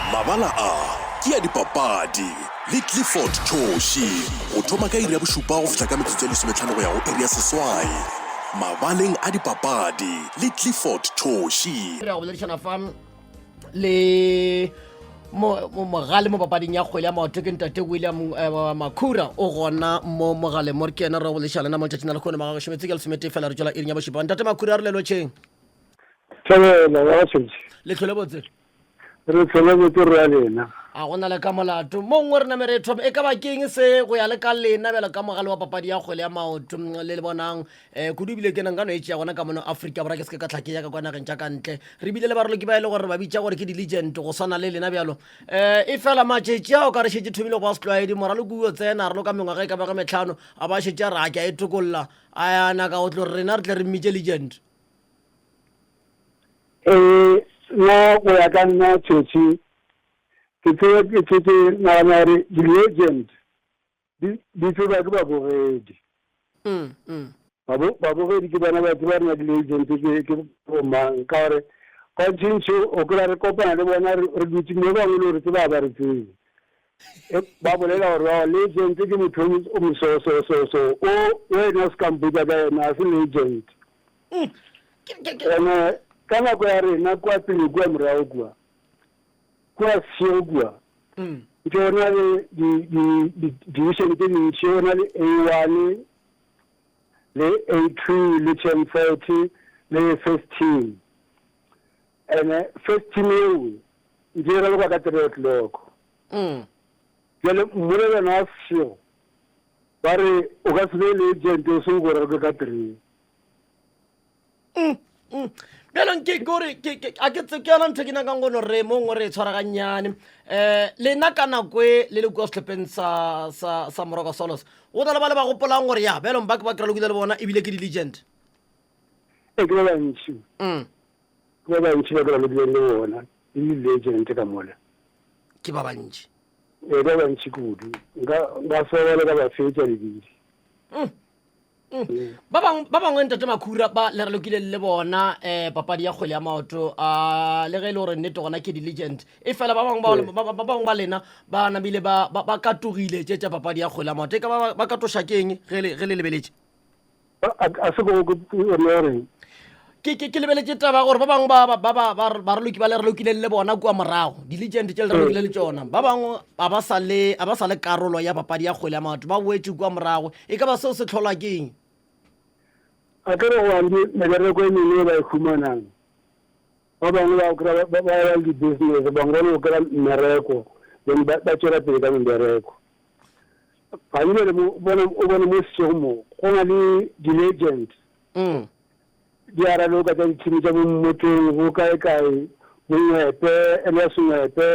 Mabala a ke a dipapadi le Clifford Choshi go thoma ka iri ya bošupa go fihla ka metsotso e lesometlhano go ya go iri ya seswai. Mabaleng a dipapadi le Clifford Choshi. Re go boledišana fam le mogale mo papading ya kgwele ya maoto ke ntate William Makhura o gona mo mogale mo re ke ena re go boledišana na mo tšatšing la lekgone magago šometse ke lesomete fela re tšwela iring ya bošupa. Ntate Makhura a re lelotšheng le tlhole botse re tsela botse re a lena a gona le ka molato mo ngwe re name re thoma e ka ba keng se go ya le ka lena bjalo ka mogale wa papadi ya kgwele ya maoto le bonang kudu bile ke nang ka no e tšea gona ka mono Africa borwa ke se ka tlhake yaka kwa nageng tša kantle re bile le baroloki ba e le gore ba bitša gore ke di-legend go swana le lena bjalo e fela matšetši a o ka re šetse thomile go ba setlwaedi moralo kuo tsena re lo ka mengwaga e ka baga metlhano a ba šetse a re a ke a e tokolola a yana ka go tlo rena re tle re mmitše legend nna go ya ka nna tšhetši ke tsetse nagana gore di-legend di tseba ke babogedi babogedi ke bona batho ba rena di-legend ke bomang ka gore ka tšhentšhe o kry-a re kopana le bona re dutse mo bangwe le gore tseba ba re tsebe ba bolela gore legend ke motho o mososososo o ena o se kamputa ka ena a se legend ene ka nako ya rena kwa pele kua morago kua seo kua ke ona le division tse dintši ona le A1 le A2 le Chem 30 le first team ene first team eo nke e ralokwa ka 3 o'clock jale mmolelana wa seo ba re o ka se be legend o se go ralokwe ka 3 bjalong ke gore a ke tsekela ntho ke nakang gono re mo ngwe re e tshwaraganyane lena ka nakwe le le kua setlhopheng sa Morocco Solos go na le ba le ba gopolang gore ya bjalong ba ke ba kry-a lokile le bona ebile ke di-legend ke ba bantši ba kry-a lokile le bona e di-legend ka mola ke ba bantši ba bantši kudu nka sobele ka ba fetša lebidi ba bangwe ntate Makhura ba le re lokile le bona papadi ya kgwele ya maoto le ge e le gore nnete gona ke di-legend e fela ba bangwe ba lena ba namile ba katogile tše tša papadi ya kgwele ya maoto e ka ba katoša keng ge le lebeletše a se gore ke lebeletše taba gore ba bangwe ba le re lokile le bona kua morago di-legend tše le re lokile le tšona ba bangwe a ba sa le karolo ya papadi ya kgwele ya maoto ba boetše kua morago e ka ba seo se tlholwa keng a ka re go ane mebereko e mengwe ba e humanang ba bangwe ba ya di-business bangwe ba kry-a mmereko then ba tšwela pele ka membereko ga ebile o bone mo sešong mo go na le di-legend di a raloka tša ditšhimi tša bommoteng bo kae-kae bongwepe elias ngwepe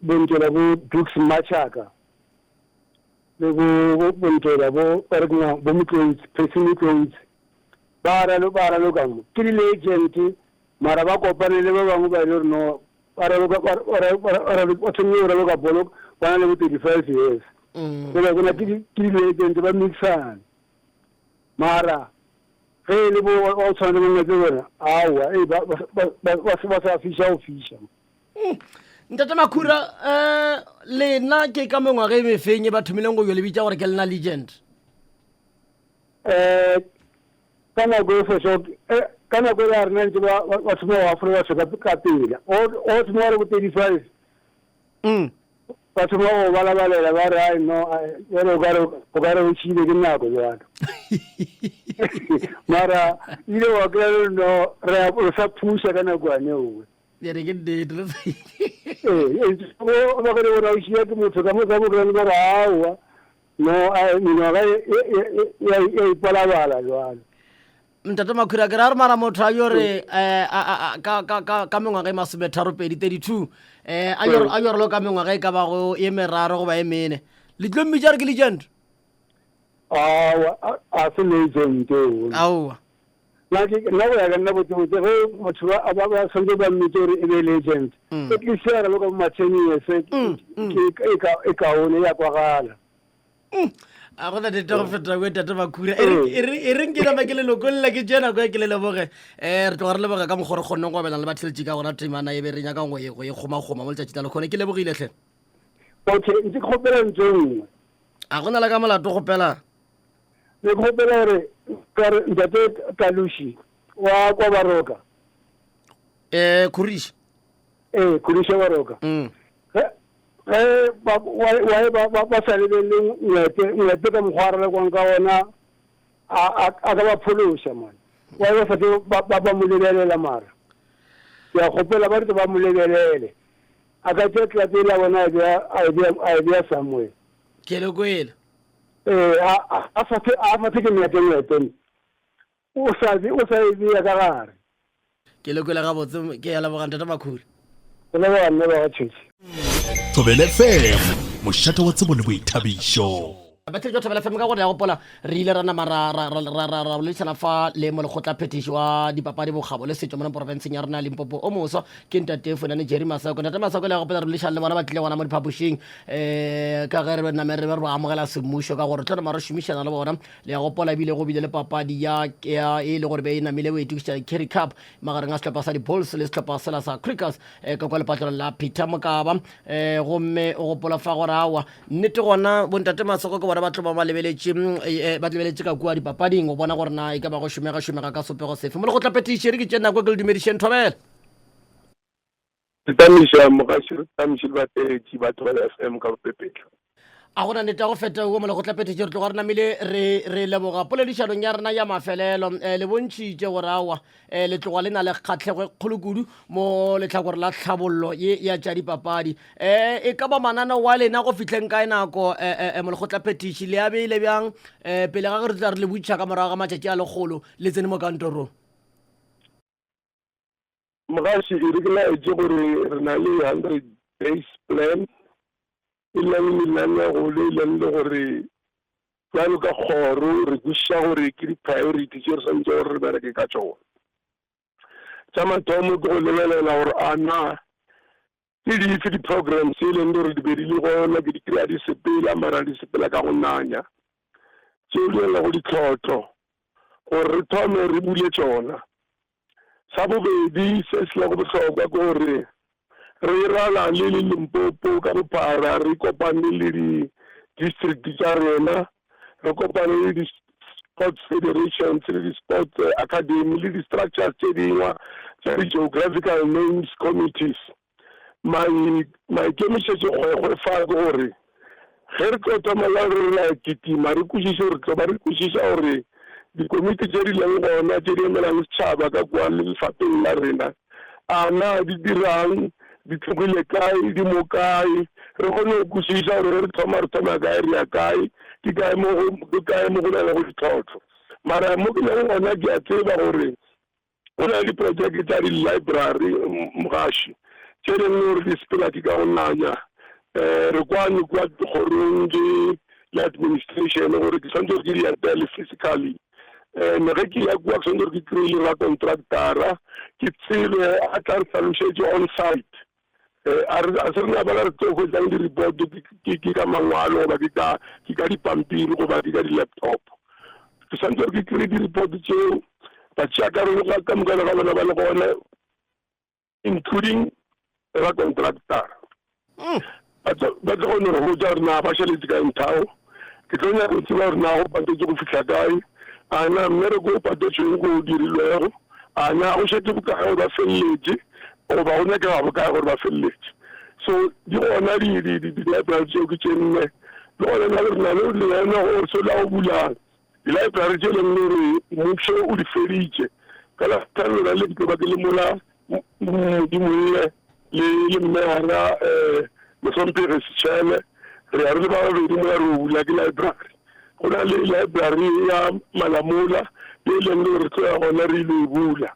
bontela bo Dukes Machaka le bontela bo Motloitse Percy Motloitse ba raloka mo ke di-legend mara ba kopane le ba bangwe ba e le gore no ba thomile go raloka bolo ba na le bo 35 years kona ke di-legend ba mixane mara ge le bo o tshwane le mongwe gore awa ba sa fiša go fiša ntate Makhura lena ke ka mengwaga e mefeng e ba thomileng go yo le bitša gore ke lena legend ka nako e foso ka nako e ya rena ntse ba thoma go afore batho ka pele o thoma gore bo 35 ba thoma go balabalela ba re ai no o ka re o tšhile ke nako jalo mara ile wa kry-a no re sa phuša ka nakwane owe ere ke nnete ba kere gore a ošia ke motho ka mosa mo kry-a gore aowa no mengwaga ya ipalabala jalo ntate Makhura ke ra re mara motho a yore ka mengwaga e masometharo-pedi 32 a yore lo ka mengwaga e ka bago e meraro goba e mene le tlo mmitša re ke legend a se legend aowa nna go ya ka nna botsebotse ge batho ba santse ba mmitse gore e be legend e tlisega lo ka bo 10 years e kaone ya kwagala a gona dete go feta go tate Makhura e reng ke nama ke lelokolla ke jena go ke le leboge re tlo re leboga ka mogore kgonne go belang le batheletši ka gona temana e be re nyaka go e kgoma mo letšatši tla le khone ke lebogile hle okay ntse kgopela ntseng a gona le ka molato gopela le kgopela re ka ntate Kalushi wa kwa Baroka Khurishi Khurishi Baroka ba sa lebeleng ngwete ka mokgwara le kwang ka ona a ka ba pholosha man wa ba fate ba mo lebelela mara ya kgopela ba re ba mo lebelele a ka tsetla tsela bona a dia Samuel ke le kwele a fa ke ngwete o sa ya ka gare ke le kwele ga botse ke ya leboga ntate Makhura le ba nne ba tshitse Thobela FM mošate wa tsebo le boithabišo batho jo Thobela FM ka gore ya gopola re ile ra nama ra bolelešana fa le mo lekgotla phetiši wa dipapadi bogabo le setšo mo porofenseng ya rena Limpopo o moswa ke ntate Fonane Jerry Masako ntate Masako le ya gopola re bolelešana le bona ba tlile gona mo diphapošing ka ge re name re be re amogela semmušo ka gore tlo re šomišana le bona le ya gopola ebile go bile le papadi ya e le gore be e namile o itukiša Carry Cup magareng a setlhopha sa di-Bulls le setlhopha sela sa Crickers ka kwa lepatlelo la Peter Mokaba gomme o gopola fa gore awa nnete gona bontate Masako ke bona batlo ba lebeletse ka kua dipapading o bona gore na e ka ba go šomega ka sopego sefe mo le go tla petiše re ke tsena kwa ke le dumedišeng Thobela tamiša mogaši re tamiše le bateletši ba Thobela FM ka bopepetlo a gona nete go feta go mo le go tla petiše re tlo gore namile re leboga poledišanong ya rena ya mafelelo le bontšhitše gore awa le tloga le na le kgatlhego kgolokudu mo letlhakore la tlhabollo ya tša dipapadi e ka ba manana wa lena go fitlheng kae nako mo le go tla petiše le a beile bjang pele ga ge re tla re le botšha ka morago ga matšatši a legolo le tsene mo kantorong mogaši e re ke laetse gore re na le 100 days plan e leng lenaneo le leng le gore jalo ka kgoro re kwešiša gore ke di-priority tše re santse gore re bereke ka tšona tša mathomo ke go lebelela gore a na ke dife di-programs e leng gore di be di le gona ke di kry-a di sepela mara di sepela ka go nanya tšeo di ela go ditlhotlo gore re thome re bule tšona sa bobedi se se la go bohlokwa ke gore re rala le Limpopo ka bophara re kopane le di-district tša rena re kopane le di-sports federations le di-sports academy le di-structures tše dingwe tša di-geographical names committees maikemišetše kgwekgwe fa ke gore ge re tlo thomela re la kitima re kwešiše gore tlo ba re kwešiša gore dikomiti tše di leng gona tše di emelang setšhaba ka kua le lefapeng la rena a na di dirang di tlogile kae di mo kae re kgone go kwešiša gore re thoma kae re ya kae ke kae mo go na le go ditlhotlho mara mo ke leng gona ke a tseba gore go na le diprojeke tša di-library mogaši tše leng gore di sepela di ka go nanya re kwane kwa kgorong le administration gore ke santse gore ke di atele physically ne ge ke ya kua ke santse gore ke kry-ile ra contractara ke tsebe a tla re hlalošetše on site a se re na bala re tlo go tsang di-report ke ka mangwalo goba ke ka dipampiri goba ke ka di-laptop ke santse gore ke kry di-report tšeo ba tšeakarolo ka mokana ga bona ba le gona including ra contractara ba tlo kgone gore go tsa gore na ba šheletse ka nthao ke tlo nyaka go tseba gore na go patetse go fitlha kae a na mmereko o patetsweng go dirilwego a na go šetse bokae gore ba feleletse goba go nyakega bokae gore ba feleletse so di gona di-library tseo ke tše nne le gona na re na le leena gore se la go bula di-library tše leng gore mmušo o di feditše ka latlhalona le ke ba ke le mola dimolle le mmegana mosompege setšhele re ya re le ba babedi mola re o bula ke library go na le library ya Malamola e leng le gore tlo ya gona re ile e bula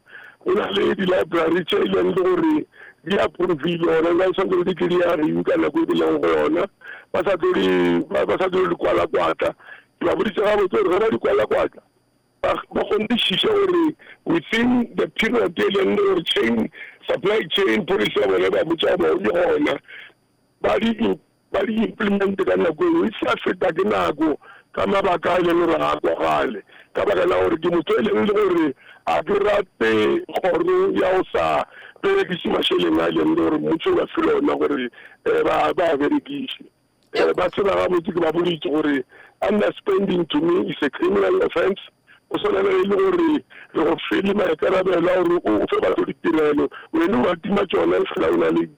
go na le di-library tše e leng le gore di approvile gona ba sa tlo di clearing ka nako e bileng go yona ba sa tlo di kwala kwatla ke ba boditse ga botse gore ge ba di kwala kwatla ba kgontišiše gore within the period e leng le gore chain supply chain policy ya bone ba botsa bao le gona ba di implement ka nako eo e sa feta ke nako ka mabaka a leng gore ga kwagale ka baka la gore ke motho e leng le gore a ke rate kgoro ya go sa berekiše mašheleng a leng gore motho ba fele ona gore ba berekiše ba tseba gabotse ke ba boditse gore underspending to me is a criminal offense o swana le gore re go fele maikarabelo a gore o fe batho ditirelo wena wa tima tsona fela o na le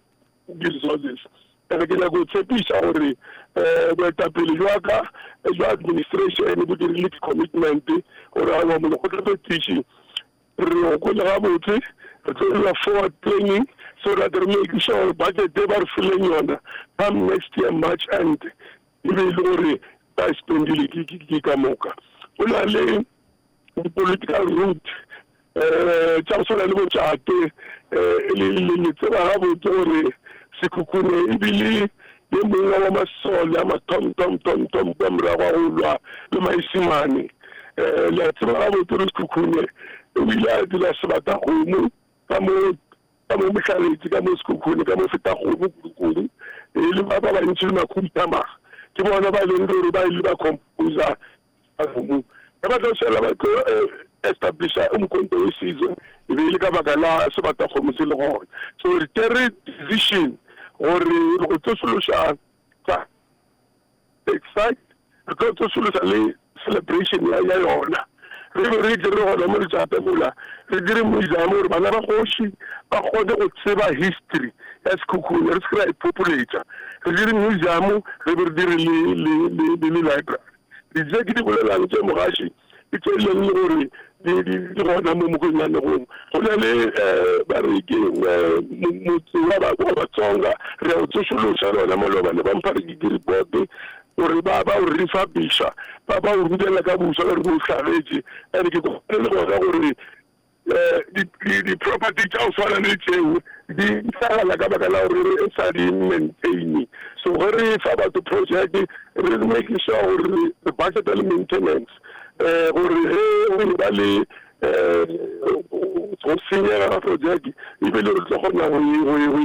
di-resources ke nyaka go tshepiša gore boetapele jwaka jwa administration bo dirile di-commitment gore a wa mone go tlapetiše re go kole gabotse re tlo dira forward planning so that re make sure budget e ba re fileng yona come next year March end e be e le gore ba spendile ke ka moka go na le political route tša go swana le botšate le tseba gabotse gore sekhukhune ebile le mongwe wa masole a matomtomtomtom ka morago a go lwa le maesimane le a tseba gabotse re sekhukhune ebile a dira sebatakgomo ka mo mohlaletsi ka mo sekhukhune ka mo fetakgomo kudu le ba bantši le makhuntamaga ke bona ba leng gore ba ile ba composa agomo ka ba tlošela ba tlo establisha umkhonto wesizwe e be le ka baka la sebatakgomo se le gona so re tere decision gore re go tsosološa tsa excite re tlo tsosološa le celebration ya yona re dire gona mo letšate mola re dire museum gore bana ba kgoši ba kgone go tseba history ya sekhukhune re se kry populator re dire museum re be re dire le library ditse ke di bolelang tse mogaši ke tse leng le gore di gona mo mokgwenyanegong go na le ba re ke motse wa batsonga re a o tsosološa lona molobane ba mpha re ke di-report gore ba o refabisha ba o rutela ka boswa gore bo tlhagetše and ke kopane le gona gore di-property tša o tshwana le tseo di tlagala ka baka la gore e sa di maintain so gore fa batho project re making sure gore the budget le maintenance gore ge ba le go senyega ga project ebile re tlo kgona go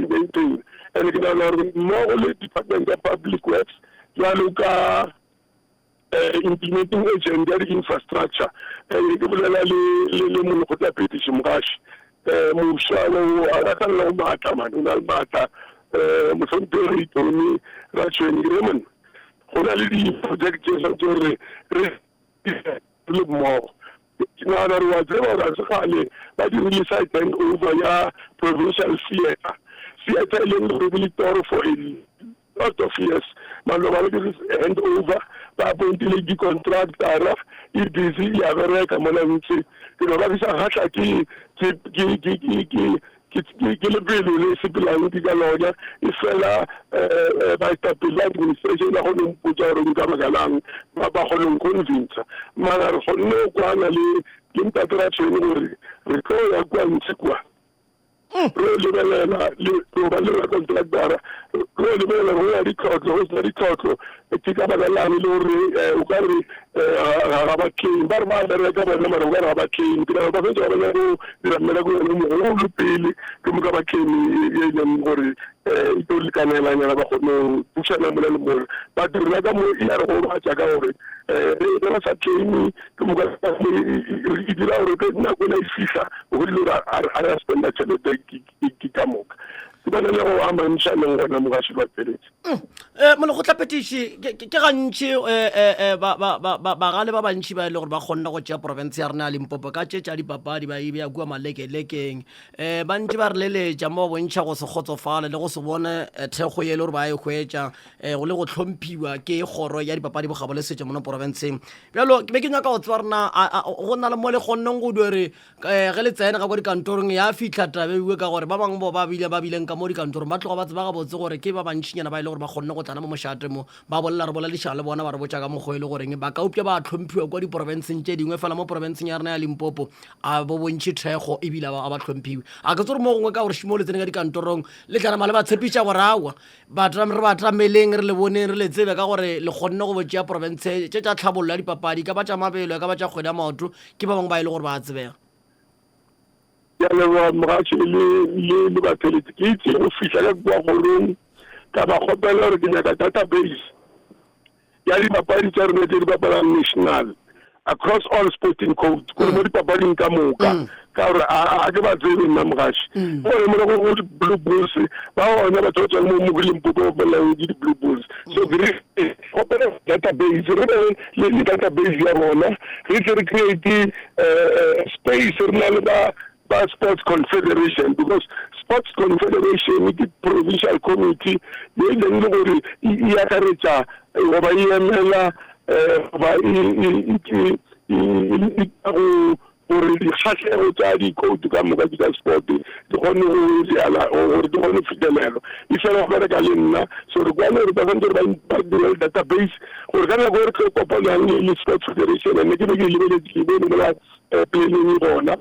maintain and ke nagana gore mmogo le department ya public works jalo ka implementing agent ya di-infrastructure ke bolela le mono go tla petiše mogaši mošwa a ratalla go maatla mane o na le maatla motlhompere itomi ratšweni reman go na le di-project tse santse gore re le mmogo ke nagana re wa tseba gore a segale ba dirile site hand over ya provincial theatre e leng gore be le toro for a lot of years maloba ba dire hand over ba appointile di-contractora e busy ya bereka mona ntse ke no ba bisa gatla ke lebelo le sepelang di ka lona e fela baetapele administration ya gone mpotsa gore nka bakalang ba kgone convince mara re kgonne go kwana le ntateratšhene gore re tlo ya kwa ntse kwa re lebelela le ba le contractora re lebelela go ya ditlhotlo go sena ditlhotlo ke ka baka lang le gore o ka re ga ba claim ba re ba bereka bona mara o ka re ga ba claim ke ba fetsa ba bana go dira mmereko yone mogolo pele ke mo ka ba claim e leng gore e tlo lekanelanyana ba kgone go pušana mola le mole but rena ka mo e ya re go batša ka gore re ba sa claim ke mo e dira gore ke nako e fitlha go dile gore a ya spenda tšhelete ke ka moka ke bana le go amantšhaneng gona mogaši ba feletse mole go tlapetiše ke gantši bagale ba bantši ba e le gore ba kgonna go tšea province ya rena ya Limpopo ka tšetša dipapadi ba ebe ya kua malekelekeng bantši ba re leletša mo bontšha go se kgotsofale le go se bone thekgo ye le gore ba e hwetša go le go hlomphiwa ke kgoro ya dipapadi bogabo le setšo mono provinceng bjalo ke be ke nyaka go tseba rena go na le mo le kgonneng go dore ge le tsene ka kwa dikantorong ya fitlha tabeiwe ka gore ba bangwe bo ba bileng ka mo dikantorong ba tloga ba tseba gabotse gore ke ba bantšinyana ba e le gore ba kgonne go tlana mo mošate mo ba bolela re bolediša le bona ba re botša ka mokgwa e le goreng ba ka upša ba tlhomphiwa kwa diporofenseng tše dingwe fela mo porofenseng ya rena ya Limpopo a bo bontšhi thekgo ebile a ba tlhomphiwe a ke tse gore mo gongwe ka gore šimo le tsene ka dikantorong le tlanama le ba tshepiša gore awa re ba tameleng re le boneng re le tsebe ka gore le kgonne go botšea porofense tše tša tlhabollo ya dipapadi ka ba tša mabelo ka ba tša kgwedi ya maoto ke ba bangwe ba e le gore ba tsebega ya leboga mogatši le batheletši ke itse go fitlha ka kua kgorong ka ba kgopela gore ke nyaka database ya dipapadi tsa rona tse di bapalang national across all sporting codes gore mo dipapading ka moka ka gore a ke ba tsebe nna mogashi gore mo go Blue Bulls ba ona ba tsotsa mo mo Limpopo ba la di Blue Bulls so great open database le database ya bona re create space rena le ba Sports Confederation because Sports Confederation is the provincial committee ye leng gore ya karetsa go ba emela ba gore di khatlego tsa dikoutu ka moka di ka sport di gone go diala gore di gone fitlhelelo e fela go bereka le nna so re kwane re tshwanetse re ba dire database gore ka nako re kopanang le Sports Federation mme ke be ke lebeletse ke bone mola planning bona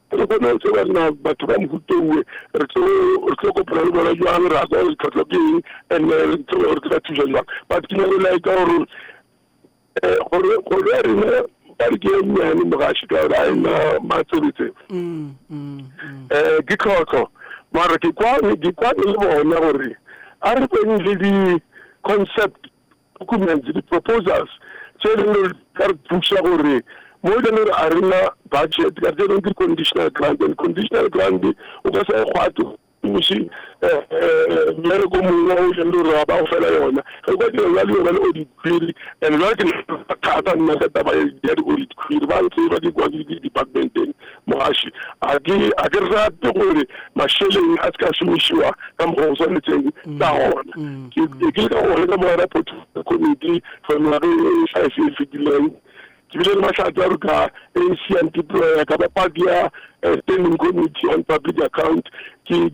re kone go tseba na batho ba mofutewe re tlo kopana le bona jwang ra go tlhotlhokeng and re tlo re tla thusa jwang but ke ne re like gore re ne ba ke nyane mogashi ka ra ina matsebetse ke khotso mara ke kwa le bona gore a re teng le di concept documents di proposals tse le ka thusa gore mo le re a rena budget ka tseno ke conditional grant and conditional grant o ka se khwato musi mere ko mo o le re ba o fela yona go ka dira le yona le audit query and like ka nna ka taba ya audit query ba ntse ba di kwa di department moashi a ke rate gore masheleng a ska shumishiwa ka mo so le tseng ta hona ke ka gore ka mo report committee for no re fitileng ke bile matlhatlo a re ka ancient employer ka ba padia standing committee on public account ki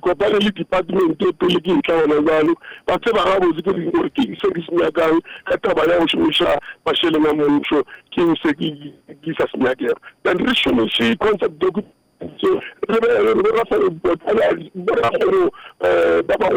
kopane le department e pele ke tla bona jalo ba tseba ga botse ke gore ke se ke senyakang ka taba ya go shumisha masheleng a mmuso ke se ke sa senyakela then re shumishe concept document so re ra fa botala ba go ba ba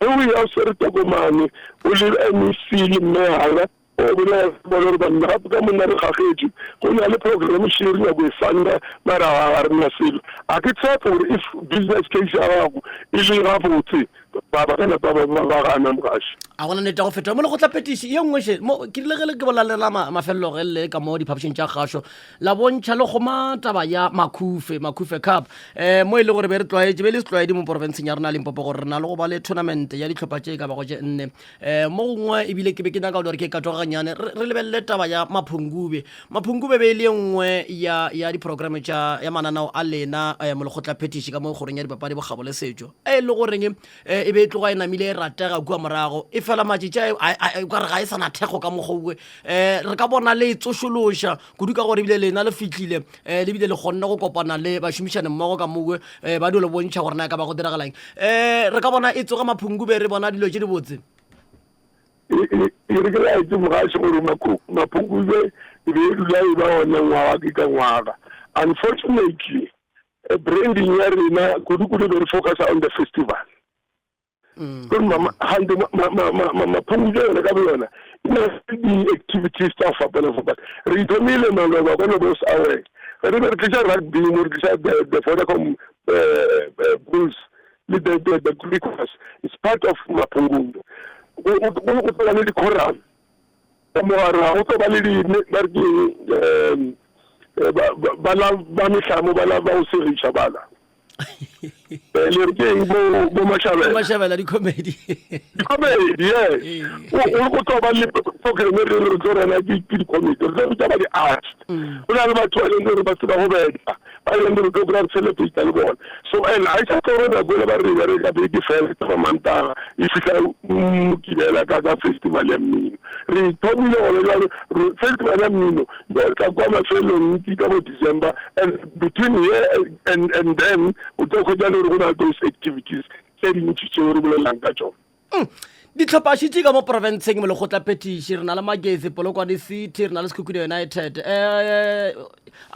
o ya se re tokomane o le MEC le mehala o bona bona ba nna ka monna re gagetse go na le program shiri ya go fanda mara ga re na selo a ke tshepa gore if business case ya gago e le ga botse ba kana ba gana mogashi a gona neta go feta mo le go tla petition ye nngwe she mo ke le ke bolela mafello ge le ka mo di publishing tša gasho la bontšha le go mataba ya Makufe Cup mo ile gore be re tlwaetse be le tlwaedi mo province ya rena Limpopo gore rena le go ba le tournament ya ditlhopha tše ka ba go tše nne mo gongwe e bile ke be ke naka gore ke ka toganyane re lebelele taba ya Maphungube be le nngwe ya di program tša ya mananao a lena mo le go tla petition ka mo goreng ya dipapadi bo gabo le setšo e le goreng e be tloga e namile e ratega kua morago e fela matšitša ka re ga e sana thekgo ka mogouwe re ka bona le tsošološa kudu ka gore ebile lena le fitlhile le bile le kgonne go kopana le bašomišane mmogo ka mowe ba dio le bontšha gore na ka ba go diragalang re ka bona e tsoga Maphungube re bona dilo tše di botse re ke la itse mogashi gore Maphungube e be dula e ba ona ngwaga ke ka ngwaga unfortunately branding ya rena kudu be re focus on the festival kun Maphungube yona ka bona ina di activities tsa fapana re itomile maloba ka no bo sa we re be re tla rugby mo re tla the Vodacom Bulls le the Griquas it's part of Maphungube go tsela le choral mo ara go tla le di ba mehlamo ba o serisha bala le re ke bo mashabela di comedy yeah o tla ba le program re tsona di comedy re tla ba di art o na le batho ba leng gore ba tseba go beta ba leng gore go grab celebrate le bona so and I just go ba go ba re ka big fest ba mantara e fika mukibela ka festival ya mmino re tomile ole festival ya mmino ka kwa mafelo nti ka bo December and between here and then o tlo go jalo go na those activities tse di ntse re bolelang ka tsona ditlhopha shitse ka mo provinceng mo le go tla petition re na le Magezi Polokwane City re na le Sekhukhune United a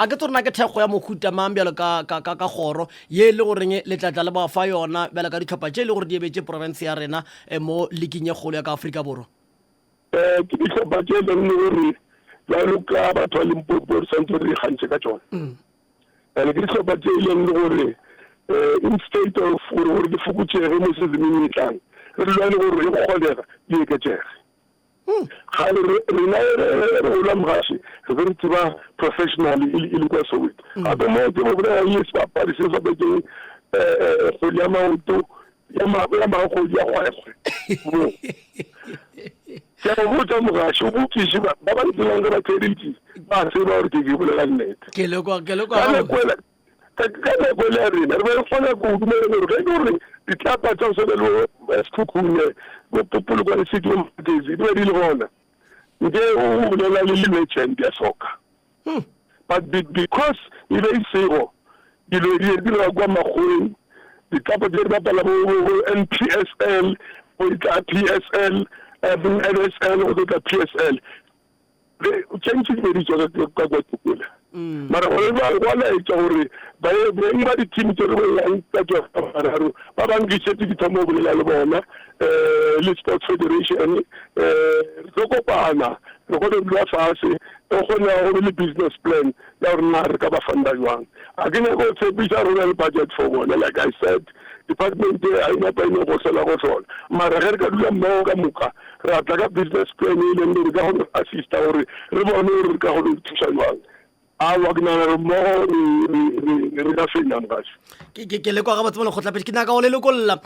ke tsona ke thego ya mohuta mambialo ka goro ye le goreng le tlatla le ba fa yona bela ka ditlhopha tše le gore di ebetse province ya rena mo leaking ye kgolo ya ka Afrika Borwa ke ditlhopha tše le gore jalo ka batho ba Limpopo santse re gantse ka tsona ke ditlhopha tše le gore instead of gore di fokotšege mo sezemeng e tlang re lwane gore e kgolega di eketsege ga rena re ola mogaši re be re tseba professional e le kwa Soweto gape mo ke mo bolela le sebapadi se sa bekeng kgwedi ya maoto ya magodi ya kgwekgwe ke a botsa mogaši o bokiše ba ba ntselang ka batledi ba tseba gore ke bolela nnete ke lekwa ka nako le ya rena re be re kgona go dumela gore ge gore ditlapa tsa go sebe le sekhukhune popolokwane city o matesi di be di le gona nke o bolela le legend ya soccer but because e be e sego dilo di dira kwa makgweng ditlapa tse di bapala bo NPSL o tla PSL NSL o tla PSL o change di be di tswa ka kwa tukula mara gore ba laetsa gore beng ba di-team tse re bolelang ka tswafararo ba bangkisetse dithomo o bolela le bona le Sports Federation re tlo kopana re kgone dula fase re kgone go be le business plan ya gore na re ka ba funda jwang a ke nyako tshepisa rona le budget for bona like I said department a ina pa ino go sela go sona mara ge re ka dula mmogo ka moka re atla ka business plan e leng re ka go assista gore re bone gore re ka go thusa jwang awa ke nana re mmogo re ka fenya mogaši ke lekwa ga batse mo lekgotlapedi ke naka go lelekolla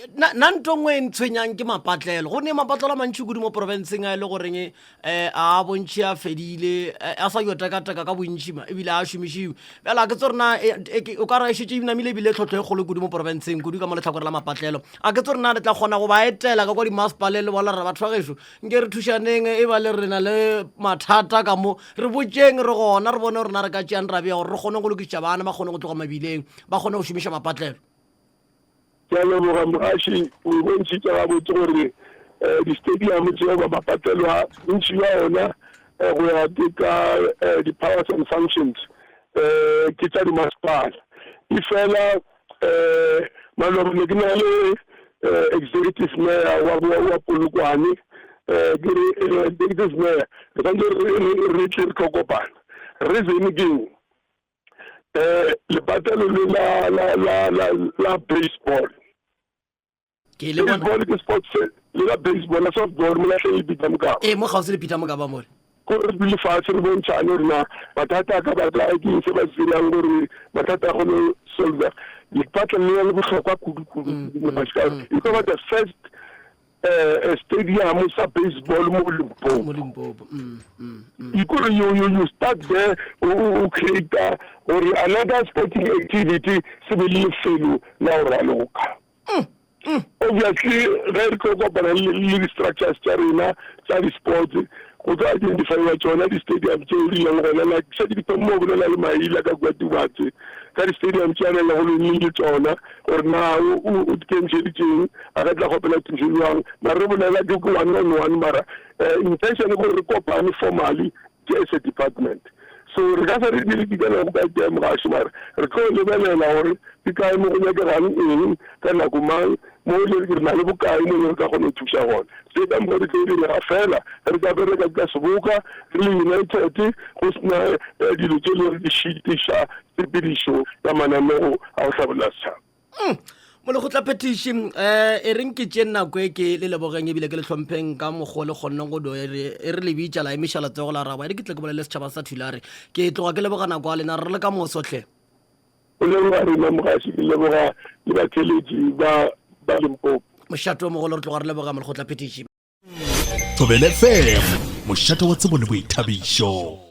nna nto ngwe e ntshwenyang ke mapatlelo go ne mapatlelo a mantši kudu mo porofenseng a e le goreng a bontšhi a fedile a sa yo taka ka bontšhima ebile a šomišiwe fela ke tse rena o ka re šetse namile ebile tlhotlho e kgolo kudu mo porofenseng kudu ka mo letlhakore la mapatlelo a ke tse rena re tla kgona go ba etela ka kwa dimaspale le bola re batho ba gešo nke re thušaneng e ba le rena le mathata ka mo re botseng re gona re bone rena re ka tšeang rabea gore re kgone go lokiša bana ba kgone go tloga mabileng ba kgone go šomiša mapatlelo ke a leboga mogaši o bontšhitse gabotse gore di-stadium tseo ba mapatelwa bontši ba ona go ya ke ka di-powers and functions ke tsa dimasepala e fela maloba ne ke na le executive mayor wa Polokwane ke re executive mayor re santse re tle re tlo kopana reason keng lepatelo la baseball baseball ke sports le la baseball la softball mo la tle Peter Mokaba mo gausi le Peter Mokaba mo ko re bile fatshe re bontšane gore na mathata ka batla a ke se ba tsirang gore mathata a go solve lepatelo le botlhokwa kudu e ka ba the first stadium sa baseball mo Limpopo ikore you start there o create or another sporting activity se be le felo la o raloka obviously re go kopana le structures tsa rena tsa di-sports go tla identify tsona di-stadium tse o rileng gona like se di mo bolela le maila ka kwa Dubatse ka di-stadium tse a nela go le tsona gore na o dikentšheditseng a ka tla gopela thušelwang mara re bolela ke ko one mara intention e gore re kopane formally ke as a department so re ka sa re di dikana go ka ke mogaši mara re tlo lebelela gore ke kae mo go nyakegang eng ka nako mang mo re na le bokae mo re ka kgone thuša gona se ka mo re tlo dira fela re ka bereka ka Seboka re le United go sena dilo tse le di šitiša tshepedišo ya mananeo a go hlabolla setšhaba mo le go tla petition e reng ke tše nako e ke le lebogeng ebile ke le hlompheng ka mokgwa le kgonneng go do e re le bitša la emišala tse go la raba ke tle ke bolele setšhaba sa Thulare ke tloga ke leboga nako a lena re le ka mosotlhe o leboga rena mogaši ke leboga le batheletši ba Limpopo mošato o mogolo re tloga re leboga mo le go tla petition Thobela FM mošato wa tsebo le boithabišo